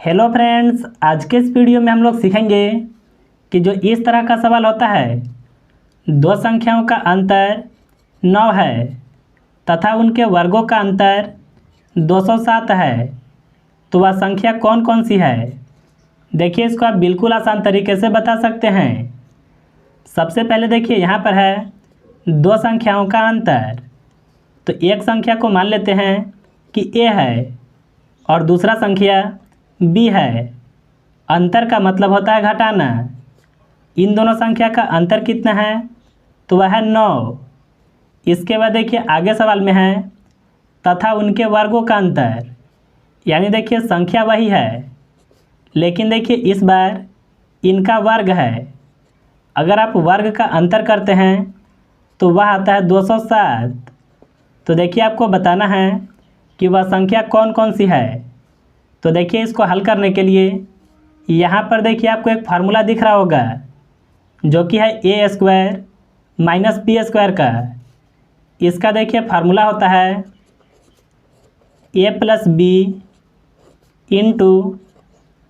Hello friends, आज के इस वीडियो में हम लोग सीखेंगे कि जो इस तरह का सवाल होता है, दो संख्याओं का अंतर 9 है तथा उनके वर्गों का अंतर 207 है, तो वह संख्या कौन कौन सी है। देखिए, इसको आप बिल्कुल आसान तरीके से बता सकते हैं। सबसे पहले देखिए, यहाँ पर है दो संख्याओं का अंतर। तो एक संख्या को मान लेते हैं कि ए है और दूसरा संख्या बी है। अंतर का मतलब होता है घटाना। इन दोनों संख्या का अंतर कितना है, तो वह है 9। इसके बाद देखिए आगे सवाल में है तथा उनके वर्गों का अंतर, यानी देखिए संख्या वही है, लेकिन देखिए इस बार इनका वर्ग है। अगर आप वर्ग का अंतर करते हैं तो वह आता है 207। तो देखिए आपको बताना है कि वह संख्या कौन कौन सी है। तो देखिए, इसको हल करने के लिए यहाँ पर देखिए आपको एक फार्मूला दिख रहा होगा, जो कि है ए स्क्वायर माइनस बी स्क्वायर का। इसका देखिए फार्मूला होता है ए प्लस बी इंटू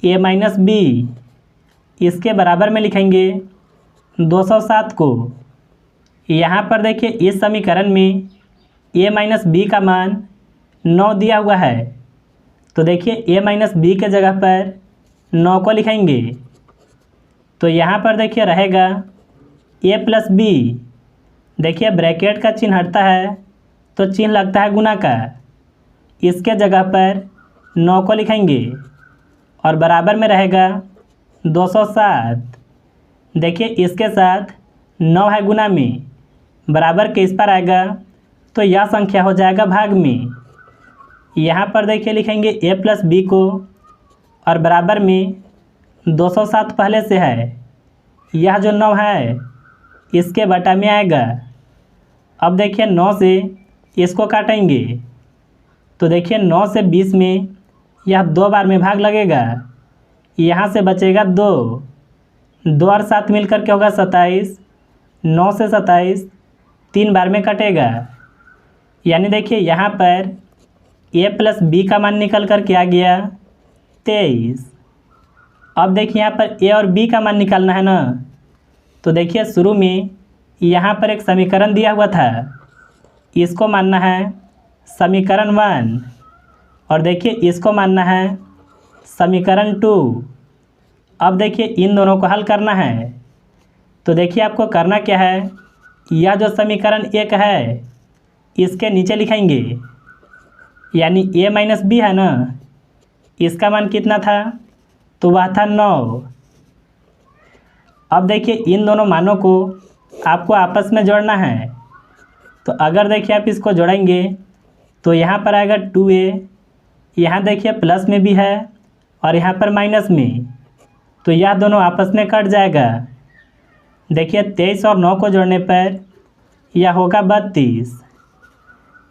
ए माइनस बी। इसके बराबर में लिखेंगे 207 को। यहाँ पर देखिए इस समीकरण में ए माइनस बी का मान 9 दिया हुआ है, तो देखिए ए माइनस बी के जगह पर 9 को लिखेंगे। तो यहाँ पर देखिए रहेगा ए प्लस बी। देखिए ब्रैकेट का चिन्ह हटता है तो चिन्ह लगता है गुना का। इसके जगह पर 9 को लिखेंगे और बराबर में रहेगा 207। देखिए इसके साथ 9 है गुना में, बराबर के इस पर आएगा तो यह संख्या हो जाएगा भाग में। यहाँ पर देखिए लिखेंगे ए प्लस बी को और बराबर में 207 पहले से है। यह जो 9 है इसके बटा में आएगा। अब देखिए 9 से इसको काटेंगे, तो देखिए 9 से 20 में यह 2 बार में भाग लगेगा। यहाँ से बचेगा 2 और 7 मिलकर के होगा 27। 9 से 27 3 बार में कटेगा, यानी देखिए यहाँ पर ए प्लस बी का मान निकल कर के आ गया 23। अब देखिए यहाँ पर ए और बी का मान निकालना है ना। तो देखिए शुरू में यहाँ पर एक समीकरण दिया हुआ था, इसको मानना है समीकरण 1 और देखिए इसको मानना है समीकरण 2। अब देखिए इन दोनों को हल करना है। तो देखिए आपको करना क्या है, यह जो समीकरण 1 है इसके नीचे लिखेंगे, यानी ए माइनस बी है ना, इसका मान कितना था, तो वह था 9। अब देखिए इन दोनों मानों को आपको आपस में जोड़ना है। तो अगर देखिए आप इसको जोड़ेंगे तो यहाँ पर आएगा 2a, यहाँ देखिए प्लस में भी है और यहाँ पर माइनस में, तो यह दोनों आपस में कट जाएगा। देखिए 23 और 9 को जोड़ने पर यह होगा 32।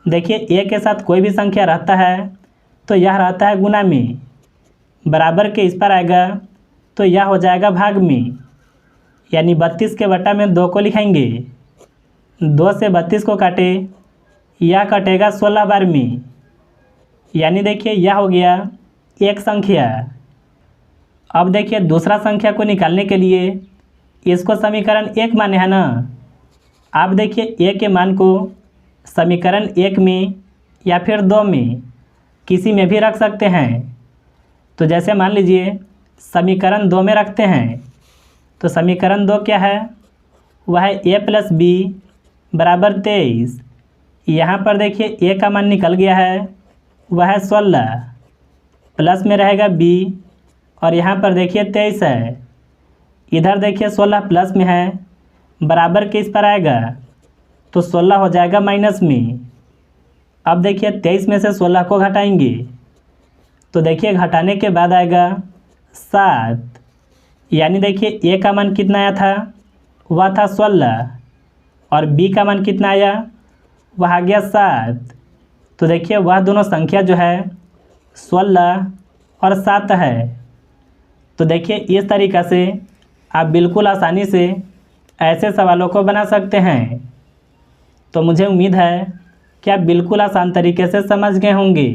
देखिए ए के साथ कोई भी संख्या रहता है तो यह रहता है गुना में, बराबर के इस पर आएगा तो यह हो जाएगा भाग में, यानी 32 के बटा में 2 को लिखेंगे। 2 से 32 को काटे, यह कटेगा 16 बार में, यानी देखिए यह हो गया एक संख्या। अब देखिए दूसरा संख्या को निकालने के लिए इसको समीकरण 1 माने है ना। आप देखिए ए के मान को समीकरण 1 में या फिर 2 में किसी में भी रख सकते हैं। तो जैसे मान लीजिए समीकरण 2 में रखते हैं, तो समीकरण 2 क्या है, वह है ए प्लस बी बराबर 23। यहाँ पर देखिए ए का मान निकल गया है, वह है 16, प्लस में रहेगा बी और यहाँ पर देखिए 23 है। इधर देखिए 16 प्लस में है, बराबर के इस पर आएगा तो 16 हो जाएगा माइनस में। अब देखिए 23 में से 16 को घटाएंगे, तो देखिए घटाने के बाद आएगा 7, यानी देखिए ए का मान कितना आया था, वह था 16 और बी का मान कितना आया, वह आ गया 7। तो देखिए वह दोनों संख्या जो है 16 और 7 है। तो देखिए इस तरीक़ा से आप बिल्कुल आसानी से ऐसे सवालों को बना सकते हैं। तो मुझे उम्मीद है कि आप बिल्कुल आसान तरीके से समझ गए होंगे।